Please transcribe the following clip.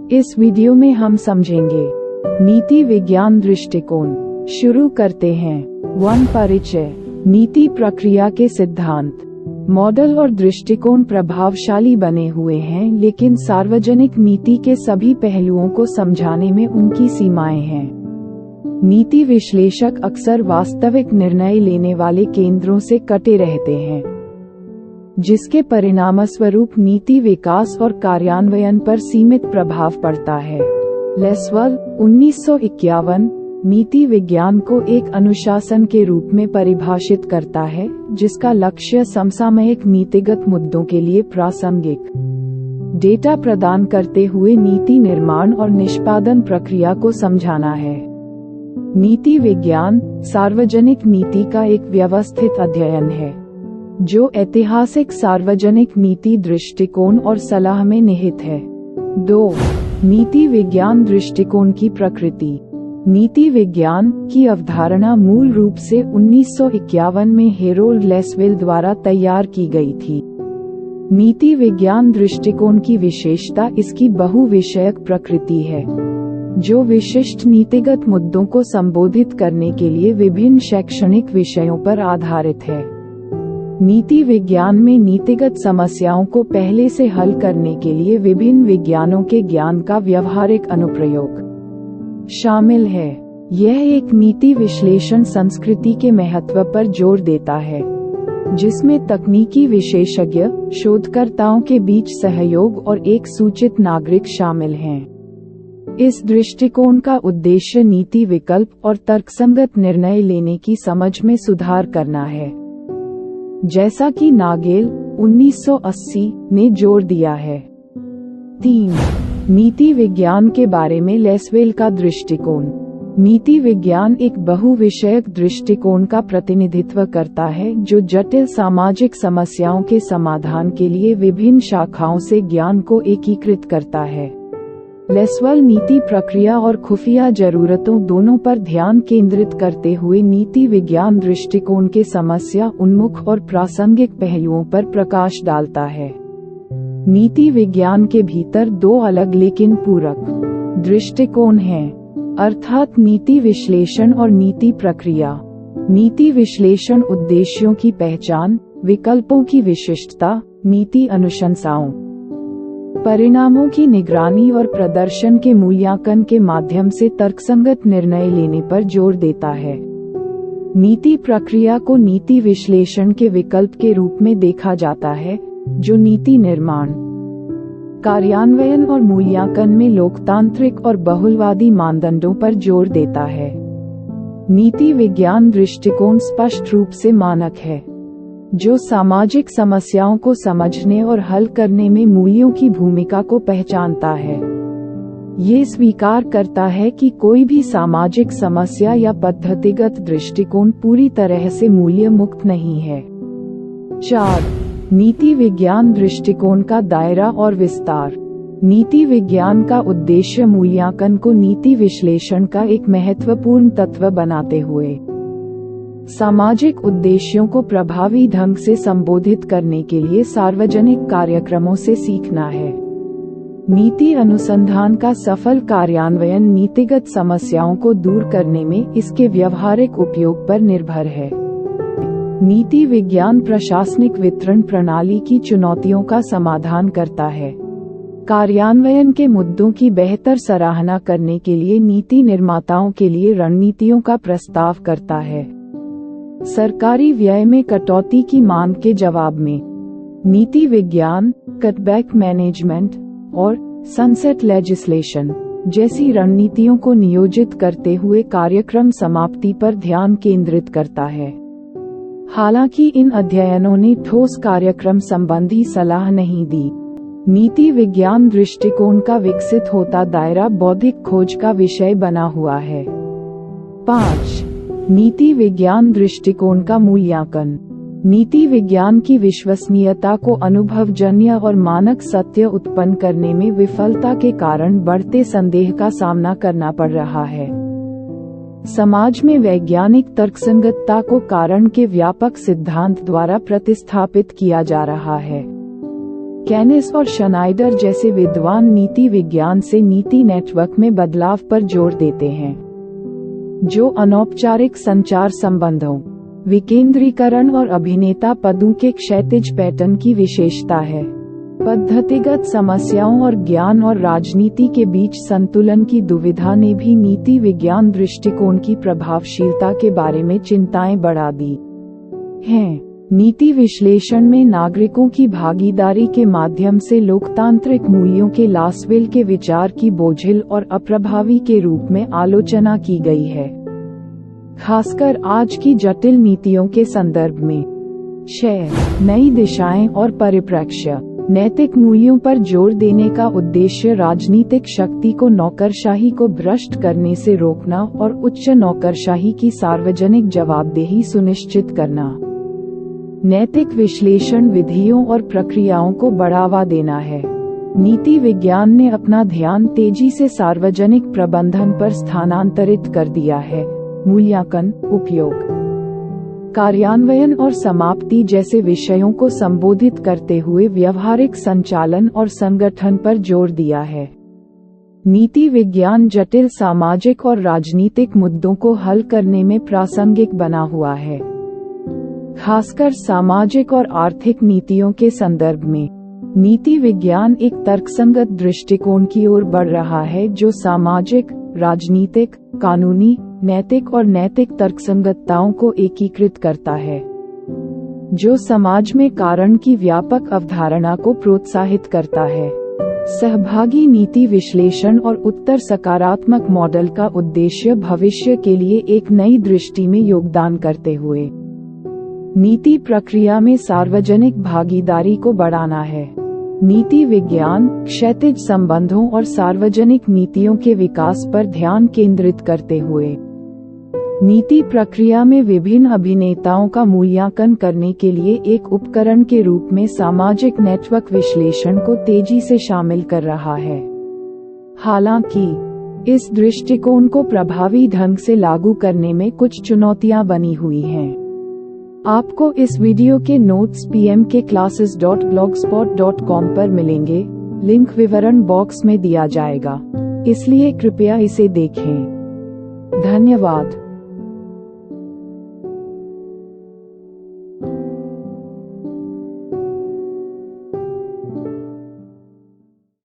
इस वीडियो में हम समझेंगे नीति विज्ञान दृष्टिकोण। शुरू करते हैं। 1 परिचय। नीति प्रक्रिया के सिद्धांत, मॉडल और दृष्टिकोण प्रभावशाली बने हुए हैं, लेकिन सार्वजनिक नीति के सभी पहलुओं को समझाने में उनकी सीमाएं हैं। नीति विश्लेषक अक्सर वास्तविक निर्णय लेने वाले केंद्रों से कटे रहते हैं, जिसके परिणामस्वरूप नीति विकास और कार्यान्वयन पर सीमित प्रभाव पड़ता है। लेसवेल 1951 नीति विज्ञान को एक अनुशासन के रूप में परिभाषित करता है, जिसका लक्ष्य समसामयिक नीतिगत मुद्दों के लिए प्रासंगिक डेटा प्रदान करते हुए नीति निर्माण और निष्पादन प्रक्रिया को समझाना है। नीति विज्ञान सार्वजनिक नीति का एक व्यवस्थित अध्ययन है, जो ऐतिहासिक सार्वजनिक नीति दृष्टिकोण और सलाह में निहित है। 2 नीति विज्ञान दृष्टिकोण की प्रकृति। नीति विज्ञान की अवधारणा मूल रूप से 1951 में हेरोल्ड लेसवेल द्वारा तैयार की गई थी। नीति विज्ञान दृष्टिकोण की विशेषता इसकी बहुविषयक प्रकृति है, जो विशिष्ट नीतिगत मुद्दों को संबोधित करने के लिए विभिन्न शैक्षणिक विषयों पर आधारित है। नीति विज्ञान में नीतिगत समस्याओं को पहले से हल करने के लिए विभिन्न विज्ञानों के ज्ञान का व्यावहारिक अनुप्रयोग शामिल है। यह एक नीति विश्लेषण संस्कृति के महत्व पर जोर देता है, जिसमें तकनीकी विशेषज्ञ, शोधकर्ताओं के बीच सहयोग और एक सूचित नागरिक शामिल हैं। इस दृष्टिकोण का उद्देश्य नीति विकल्प और तर्कसंगत निर्णय लेने की समझ में सुधार करना है, जैसा कि नागेल 1980 ने जोर दिया है। 3 नीति विज्ञान के बारे में लेसवेल का दृष्टिकोण। नीति विज्ञान एक बहुविषयक दृष्टिकोण का प्रतिनिधित्व करता है, जो जटिल सामाजिक समस्याओं के समाधान के लिए विभिन्न शाखाओं से ज्ञान को एकीकृत करता है। लेसवेल नीति प्रक्रिया और खुफिया जरूरतों दोनों पर ध्यान केंद्रित करते हुए नीति विज्ञान दृष्टिकोण के समस्या उन्मुख और प्रासंगिक पहलुओं पर प्रकाश डालता है। नीति विज्ञान के भीतर 2 अलग लेकिन पूरक दृष्टिकोण हैं, अर्थात नीति विश्लेषण और नीति प्रक्रिया। नीति विश्लेषण उद्देश्यों की पहचान, विकल्पों की विशिष्टता, नीति अनुशंसाओं, परिणामों की निगरानी और प्रदर्शन के मूल्यांकन के माध्यम से तर्कसंगत निर्णय लेने पर जोर देता है। नीति प्रक्रिया को नीति विश्लेषण के विकल्प के रूप में देखा जाता है, जो नीति निर्माण, कार्यान्वयन और मूल्यांकन में लोकतांत्रिक और बहुलवादी मानदंडों पर जोर देता है। नीति विज्ञान दृष्टिकोण स्पष्ट रूप से मानक है, जो सामाजिक समस्याओं को समझने और हल करने में मूल्यों की भूमिका को पहचानता है। ये स्वीकार करता है कि कोई भी सामाजिक समस्या या पद्धतिगत दृष्टिकोण पूरी तरह से मूल्य मुक्त नहीं है। 4 नीति विज्ञान दृष्टिकोण का दायरा और विस्तार। नीति विज्ञान का उद्देश्य मूल्यांकन को नीति विश्लेषण का एक महत्वपूर्ण तत्व बनाते हुए सामाजिक उद्देश्यों को प्रभावी ढंग से संबोधित करने के लिए सार्वजनिक कार्यक्रमों से सीखना है। नीति अनुसंधान का सफल कार्यान्वयन नीतिगत समस्याओं को दूर करने में इसके व्यावहारिक उपयोग पर निर्भर है। नीति विज्ञान प्रशासनिक वितरण प्रणाली की चुनौतियों का समाधान करता है। कार्यान्वयन के मुद्दों की बेहतर सराहना करने के लिए नीति निर्माताओं के लिए रणनीतियों का प्रस्ताव करता है। सरकारी व्यय में कटौती की मांग के जवाब में नीति विज्ञान कटबैक मैनेजमेंट और सनसेट लेजिस्लेशन जैसी रणनीतियों को नियोजित करते हुए कार्यक्रम समाप्ति पर ध्यान केंद्रित करता है। हालांकि इन अध्ययनों ने ठोस कार्यक्रम संबंधी सलाह नहीं दी। नीति विज्ञान दृष्टिकोण का विकसित होता दायरा बौद्धिक खोज का विषय बना हुआ है। 5 नीति विज्ञान दृष्टिकोण का मूल्यांकन। नीति विज्ञान की विश्वसनीयता को अनुभवजन्य और मानक सत्य उत्पन्न करने में विफलता के कारण बढ़ते संदेह का सामना करना पड़ रहा है। समाज में वैज्ञानिक तर्कसंगतता को कारण के व्यापक सिद्धांत द्वारा प्रतिस्थापित किया जा रहा है। कैनिस और शनाइडर जैसे विद्वान नीति विज्ञान से नीति नेटवर्क में बदलाव पर जोर देते हैं, जो अनौपचारिक संचार संबंधों, विकेंद्रीकरण और अभिनेता पदों के क्षैतिज पैटर्न की विशेषता है। पद्धतिगत समस्याओं और ज्ञान और राजनीति के बीच संतुलन की दुविधा ने भी नीति विज्ञान दृष्टिकोण की प्रभावशीलता के बारे में चिंताएं बढ़ा दी हैं। नीति विश्लेषण में नागरिकों की भागीदारी के माध्यम से लोकतांत्रिक मूल्यों के लासवेल के विचार की बोझिल और अप्रभावी के रूप में आलोचना की गई है, खासकर आज की जटिल नीतियों के संदर्भ में। 6. नई दिशाएं और परिप्रेक्ष्य। नैतिक मूल्यों पर जोर देने का उद्देश्य राजनीतिक शक्ति को नौकरशाही को भ्रष्ट करने से रोकना और उच्च नौकरशाही की सार्वजनिक जवाबदेही सुनिश्चित करना। नैतिक विश्लेषण विधियों और प्रक्रियाओं को बढ़ावा देना है। नीति विज्ञान ने अपना ध्यान तेजी से सार्वजनिक प्रबंधन पर स्थानांतरित कर दिया है। मूल्यांकन, उपयोग, कार्यान्वयन और समाप्ति जैसे विषयों को संबोधित करते हुए व्यवहारिक संचालन और संगठन पर जोर दिया है। नीति विज्ञान जटिल सामाजिक और राजनीतिक मुद्दों को हल करने में प्रासंगिक बना हुआ है, खासकर सामाजिक और आर्थिक नीतियों के संदर्भ में। नीति विज्ञान एक तर्कसंगत दृष्टिकोण की ओर बढ़ रहा है जो सामाजिक, राजनीतिक, कानूनी, नैतिक और नैतिक तर्कसंगतताओं को एकीकृत करता है, जो समाज में कारण की व्यापक अवधारणा को प्रोत्साहित करता है। सहभागी नीति विश्लेषण और उत्तर सकारात्मक मॉडल का उद्देश्य भविष्य के लिए एक नई दृष्टि में योगदान करते हुए नीति प्रक्रिया में सार्वजनिक भागीदारी को बढ़ाना है। नीति विज्ञान क्षैतिज संबंधों और सार्वजनिक नीतियों के विकास पर ध्यान केंद्रित करते हुए नीति प्रक्रिया में विभिन्न अभिनेताओं का मूल्यांकन करने के लिए एक उपकरण के रूप में सामाजिक नेटवर्क विश्लेषण को तेजी से शामिल कर रहा है। हालांकि इस दृष्टिकोण को प्रभावी ढंग से लागू करने में कुछ चुनौतियां बनी हुई हैं। आपको इस वीडियो के नोट्स pmkclasses.blogspot.com पर मिलेंगे। लिंक विवरण बॉक्स में दिया जाएगा, इसलिए कृपया इसे देखें। धन्यवाद।